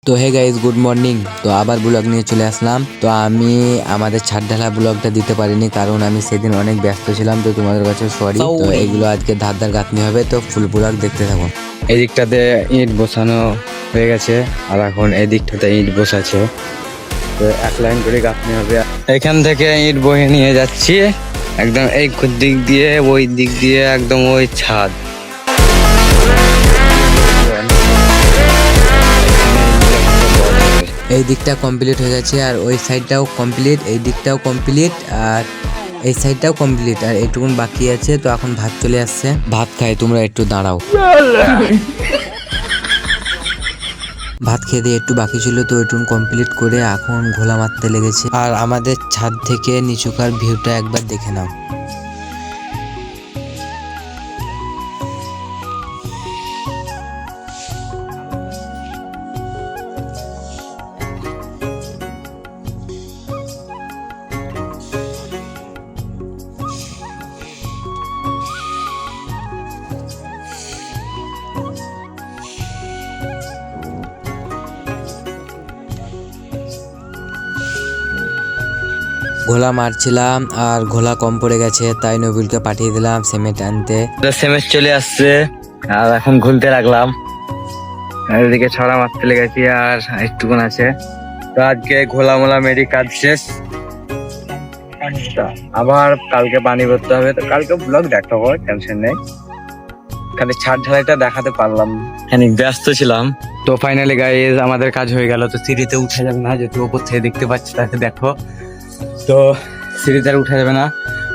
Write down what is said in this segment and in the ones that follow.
তো hey guys, good morning. তো আবার ব্লগ নিয়ে চলে আসলাম। তো আমি আমাদের ছাদ ঢালা ব্লগটা দিতে পারিনি, কারণ আমি সেদিন অনেক ব্যস্ত ছিলাম। তো তোমাদের কাছে সরি। তো এগুলো আজকে ধার ধার গাঁথনি হবে, তো ফুল ব্লগ দেখতে থাকুন। এই দিকটাতে ইট বসানো হয়ে গেছে, আর এখন এই দিকটাতে ইট বসাচ্ছে। তো এক লাইন করে গাঁথনি হবে। এখান থেকে ইট বয়ে নিয়ে যাচ্ছি একদম এই দিক দিয়ে, ওই দিক দিয়ে একদম ওই ছাদ। এই দিকটা কমপ্লিট হয়ে গেছে, আর ওই সাইডটাও কমপ্লিট, এই দিকটাও কমপ্লিট, আর এই সাইডটাও কমপ্লিট, আর এইটুকুন বাকি আছে। তো এখন ভাত চলে আসছে, ভাত খাই, তোমরা একটু দাঁড়াও। ভাত খেয়ে দিয়ে একটু বাকি ছিল, তো ওইটুকুন কমপ্লিট করে এখন ঘোলা মারতে লেগেছে। আর আমাদের ছাদ থেকে নিচুকার ভিউটা একবার দেখে নাও। ঘোলা মারছিলাম, আর ঘোলা কম পড়ে গেছে, তাই নবীলকে পাঠিয়ে দিলাম সিমেন্ট আনতে। সেমেস্ট চলে আসছে, আর এখন ঘুলতে রাখলাম। আর এদিকে ছড়া মারতে লেগেছি, আর একটুকুন আছে। তো আজকে ঘোলা মোলা মেরি কাজ শেষ। আবার কালকে পানি ভরতে হবে, তো কালকে ব্লগ দেখাবো, টেনশন নেই। খালি ছাদ ঢালাইটা দেখাতে পারলাম, খানিক ব্যস্ত ছিলাম। তো ফাইনালি গাইজ আমাদের কাজ হয়ে গেল। তো সিঁড়িতে উঠা যাবে না, যেহেতু ওপর থেকে দেখতে পাচ্ছি তাকে দেখো। তো সিঁড়িতে আর উঠা যাবে না।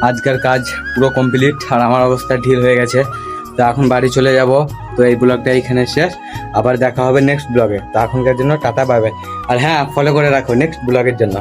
আজকের কাজ পুরো কমপ্লিট, আর আমার অবস্থা ঢিল হয়ে গেছে। তো এখন বাড়ি চলে যাব। তো এই ব্লগটা এইখানে শেষ, আবার দেখা হবে নেক্সট ব্লগে। তো এখনকার জন্য টাটা, বাই বাই। আর হ্যাঁ, ফলো করে রাখো নেক্সট ব্লগের জন্য।